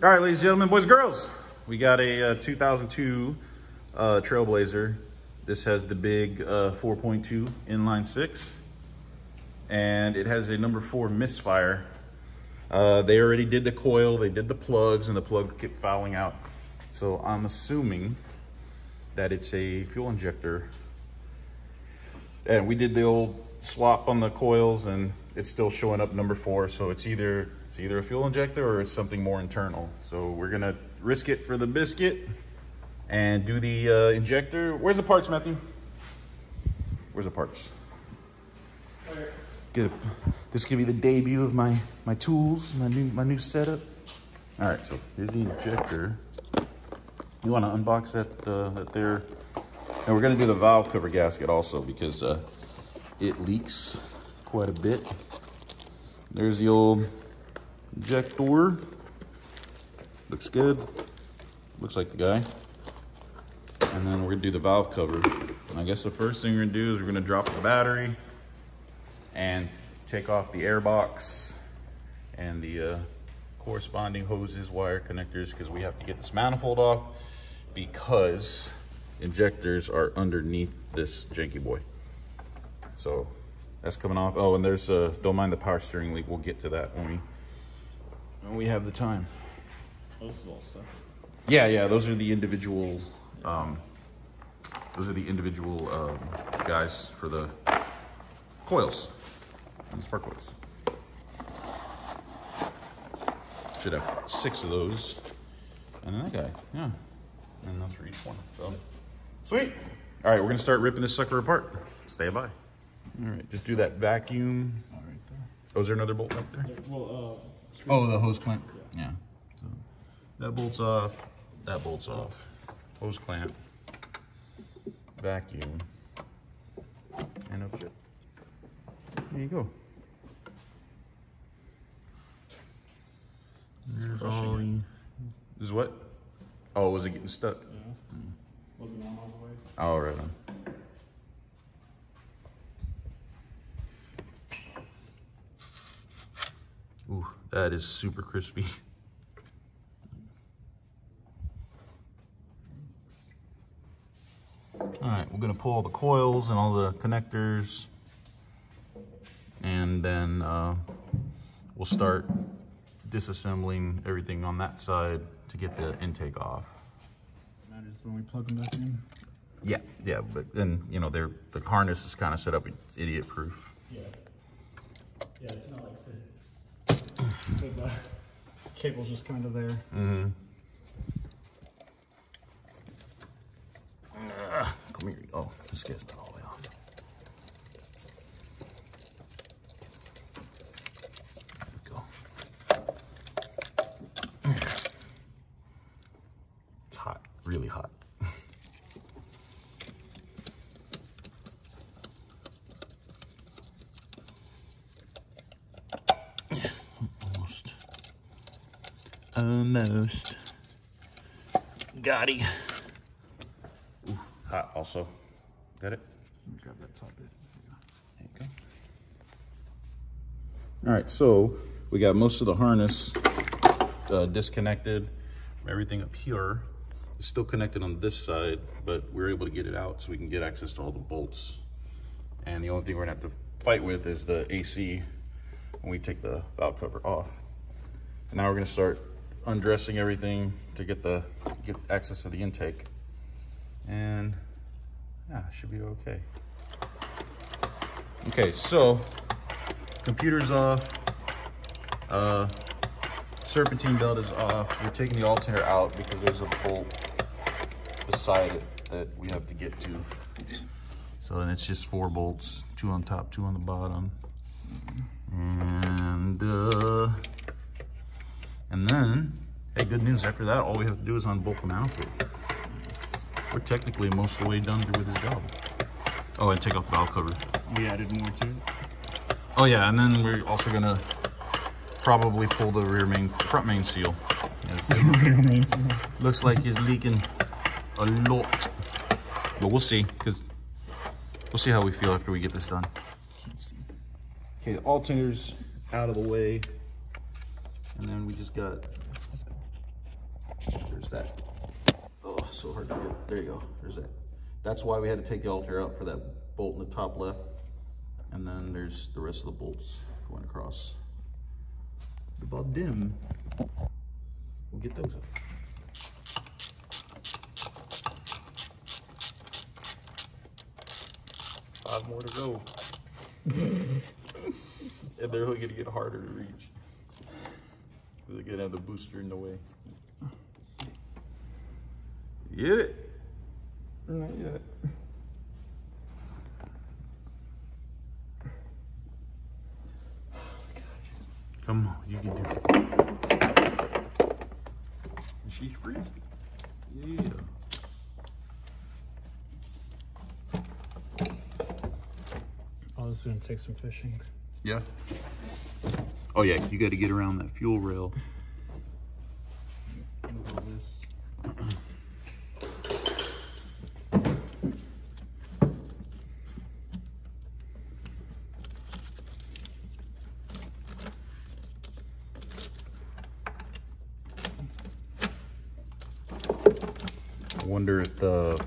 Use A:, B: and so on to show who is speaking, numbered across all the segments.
A: All right, ladies and gentlemen, boys and girls, we got a 2002 Trailblazer. This has the big 4.2 inline six, and it has a number 4 misfire. They already did the coil, they did the plugs, and the plug kept fouling out. So I'm assuming that it's a fuel injector. And we did the old swap on the coils, and it's still showing up number 4. So it's either a fuel injector or it's something more internal. So we're gonna risk it for the biscuit and do the injector. Where's the parts, Matthew? Where's the parts? Good. This could be the debut of my tools, my new setup. All right, so here's the injector. You want to unbox that there, and we're gonna do the valve cover gasket also because it leaks quite a bit. There's the old injector. Looks good. Looks like the guy. And then we're gonna do the valve cover. And I guess the first thing we're gonna do is we're gonna drop the battery and take off the air box and the corresponding hoses, wire connectors, because we have to get this manifold off because injectors are underneath this janky boy. So that's coming off. Oh, and there's don't mind the power steering leak. We'll get to that when we have the time.
B: Oh, this is all separate.
A: Yeah, those are the individual guys for the coils and the spark coils. Should have 6 of those, and then that guy, yeah, and that's for each one. So sweet. All right, we're gonna start ripping this sucker apart. Stay by. All right, just do that vacuum.
B: All right there.
A: Oh, is there another bolt up there?
B: Yeah, well,
A: oh, the hose clamp. Yeah. So that bolt's off. That bolt's off. Hose clamp. Vacuum. And up it. There you go. There's all the. This is what? Oh, was it getting stuck?
B: Yeah. Wasn't on all the way.
A: Oh, right on. Ooh, that is super crispy. All right, we're gonna pull all the coils and all the connectors, and then we'll start disassembling everything on that side to get the intake off.
B: Matters when we plug them back in.
A: Yeah, but then you know the harness is kind of set up idiot proof.
B: Yeah, it's not like scissors. So the cable's just kind of there.
A: Mm-hmm. Come here. Oh, this guy's not all the way off. There we go. It's hot, really hot. Almost. Got it. Ooh, hot also. Got it?
B: Grab that top bit.
A: There you go. All right, so we got most of the harness disconnected. Everything up here is still connected on this side, but we're able to get it out so we can get access to all the bolts. And the only thing we're gonna have to fight with is the AC when we take the valve cover off. And now we're gonna start undressing everything to get access to the intake, and yeah, should be okay. Okay, so computer's off, serpentine belt is off. We're taking the alternator out because there's a bolt beside it that we have to get to. So then it's just 4 bolts, 2 on top, 2 on the bottom, and then, hey, good news, after that, all we have to do is unbolt the manifold. We're technically most of the way done with this job. Oh, and take off the valve cover.
B: We added more to it.
A: Oh yeah, and then we're also gonna probably pull the front main seal. Looks like he's leaking a lot. But we'll see, because we'll see how we feel after we get this done.
B: Can't see.
A: Okay, the alternator's out of the way. And then we just got There's that. Oh, so hard to get. There you go. There's that. That's why we had to take the alternator out for that bolt in the top left. And then there's the rest of the bolts going across the bottom. We'll get those up. Five more to go. And they're really gonna get harder to reach. They're gonna have the booster in the way. Get it?
B: Not yet.
A: Come on, you can do it. She's free. Yeah.
B: Oh, this is gonna take some fishing.
A: Yeah. Oh yeah, you got to get around that fuel rail.
B: This.
A: I wonder if the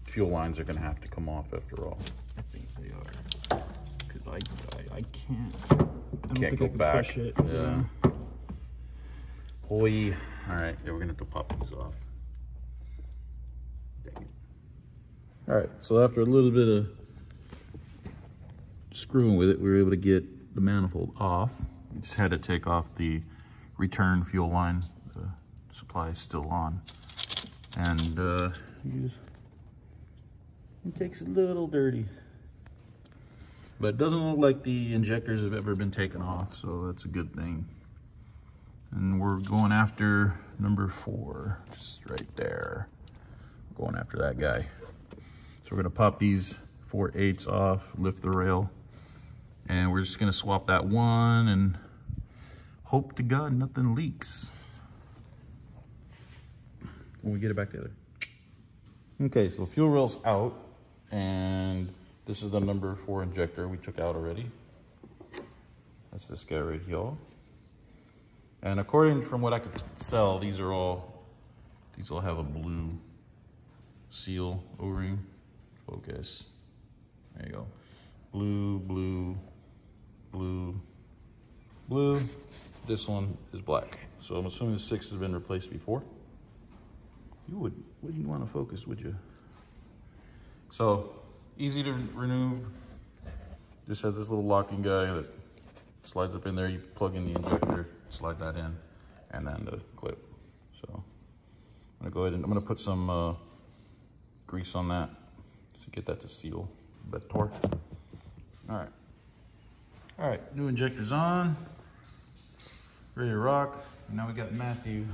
A: fuel lines are going to have to come off after all.
B: I think they are. Because I can't. I don't
A: Can't
B: think
A: go
B: I can
A: back.
B: push it.
A: Yeah. Boy. All right, yeah, we're going to have to pop these off. Dang it. All right, so after a little bit of screwing with it, we were able to get the manifold off. We just had to take off the return fuel line. The supply is still on. And it takes a little dirty. But it doesn't look like the injectors have ever been taken off, so that's a good thing. And we're going after number 4, just right there. Going after that guy. So we're gonna pop these 4/8 off, lift the rail, and we're just gonna swap that one and hope to God nothing leaks when we get it back together. Okay, so the fuel rail's out, and this is the number 4 injector we took out already. That's this guy right here. And according from what I could tell, these all have a blue seal O-ring. Focus. There you go. Blue, blue, blue, blue. This one is black. So I'm assuming the 6 has been replaced before. You wouldn't want to focus, would you? So easy to remove. Just has this little locking guy that slides up in there. You plug in the injector, slide that in, and then the clip. So I'm gonna go ahead and I'm gonna put some grease on that to get that to seal a bit torque. All right, new injector's on, ready to rock. And now we got Matthew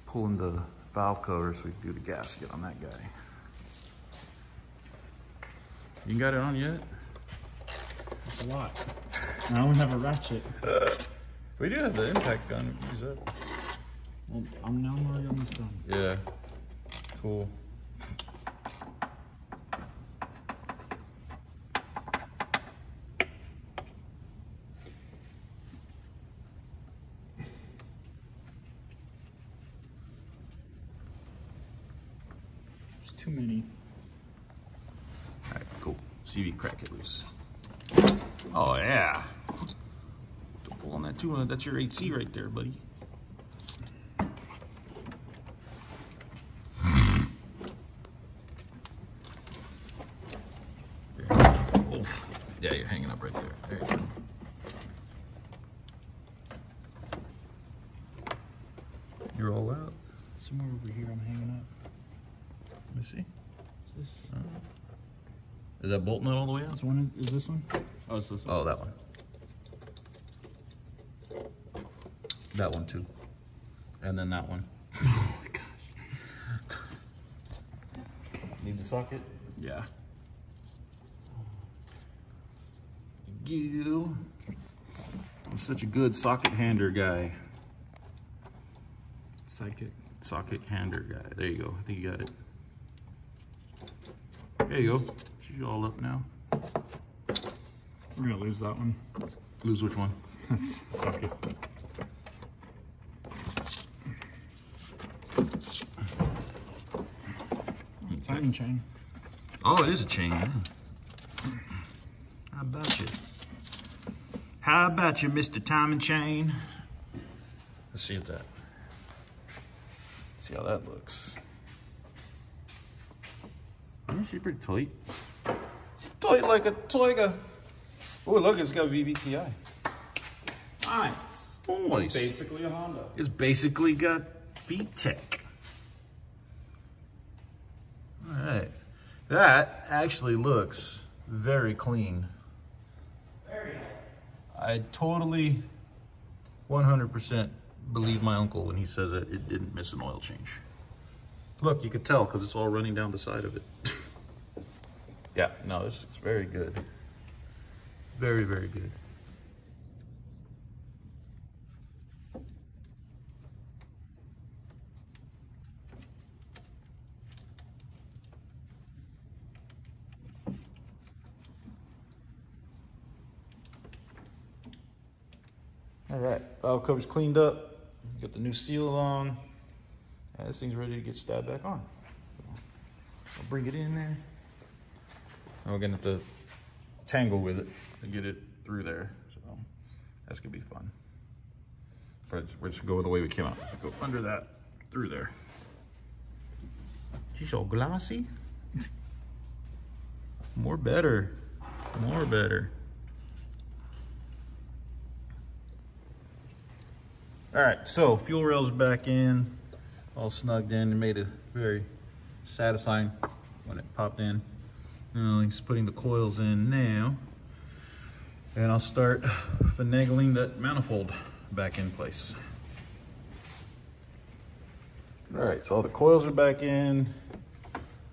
A: pulling the valve cover so we can do the gasket on that guy. You got it on yet?
B: That's a lot. I only have a ratchet.
A: We do have the impact gun. We can use that.
B: Well, I'm now already almost done.
A: Yeah, cool.
B: There's too many.
A: All right, cool. CV, crack it loose. Oh yeah. Don't pull on that too. That's your 8C right there, buddy. Oof. Yeah, you're hanging up right there. There you go. You're all out.
B: Somewhere over here I'm hanging up.
A: Let me see.
B: Is this?
A: Is that bolt nut all the way out?
B: This one? Is this one? Oh, it's this one.
A: Oh, that one. That one too. And then that one.
B: Oh my gosh.
A: Need the socket?
B: Yeah.
A: You. I'm such a good socket hander guy.
B: Sidekick.
A: Socket hander guy. There you go. I think you got it. There you go. She's all up now.
B: We're gonna lose that one.
A: Lose which one?
B: That's socket. timing chain.
A: Oh, it is a chain. Yeah. How about you? How about you, Mr. Timing Chain? Let's see that. See how that looks. She's pretty tight. It's tight like a toiga. Oh, look, it's got VVTi.
B: Nice.
A: Nice.
B: Basically a Honda.
A: It's basically got VTEC. All right. That actually looks very clean.
B: Very nice.
A: I totally 100% believe my uncle when he says that it didn't miss an oil change. Look, you could tell because it's all running down the side of it. Yeah, no, this is very good. Very, very good. All right, valve cover's cleaned up. Got the new seal on. And this thing's ready to get stabbed back on. I'll bring it in there. And we're gonna have to tangle with it to get it through there. So that's gonna be fun. We're just gonna go the way we came out. Just go under that, through there. She's so glossy. More better, more better. All right, so fuel rail's back in, all snugged in, and made it very satisfying when it popped in. He's putting the coils in now, and I'll start finagling that manifold back in place. All right, so all the coils are back in,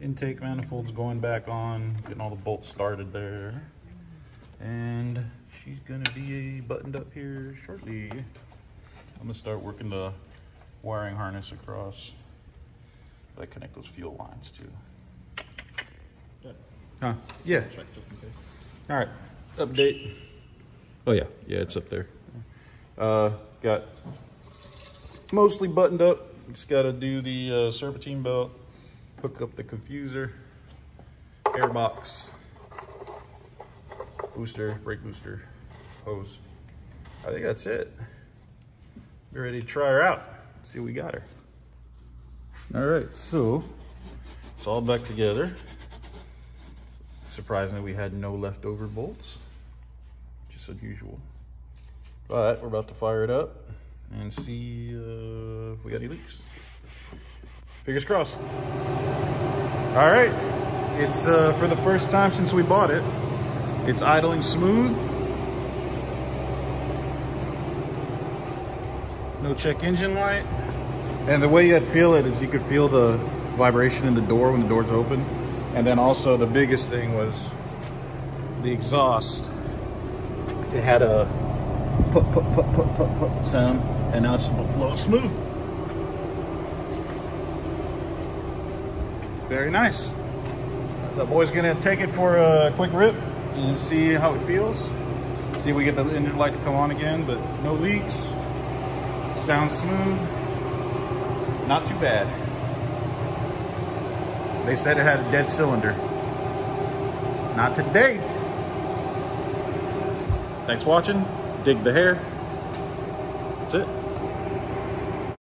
A: intake manifold's going back on, getting all the bolts started there, and she's gonna be buttoned up here shortly. I'm gonna start working the wiring harness across. I connect those fuel lines too.
B: Good.
A: Huh? Yeah.
B: Check just in case.
A: All right. Update. Oh yeah, yeah, it's up there. Got mostly buttoned up. Just got to do the serpentine belt, hook up the confuser, air box, booster, brake booster, hose. I think that's it. We're ready to try her out. See what we got her. All right, so it's all back together. Surprisingly, we had no leftover bolts, just unusual. But we're about to fire it up and see if we got any leaks. Fingers crossed. All right, it's for the first time since we bought it. It's idling smooth. No check engine light. And the way you'd feel it is you could feel the vibration in the door when the door's open. And then also the biggest thing was the exhaust. It had a put sound, and now it's blowing smooth. Very nice. The boy's gonna take it for a quick rip and see how it feels. See if we get the engine light to come on again, but no leaks. Sounds smooth. Not too bad. They said it had a dead cylinder. Not today. Thanks for watching. Dig the hair. That's it.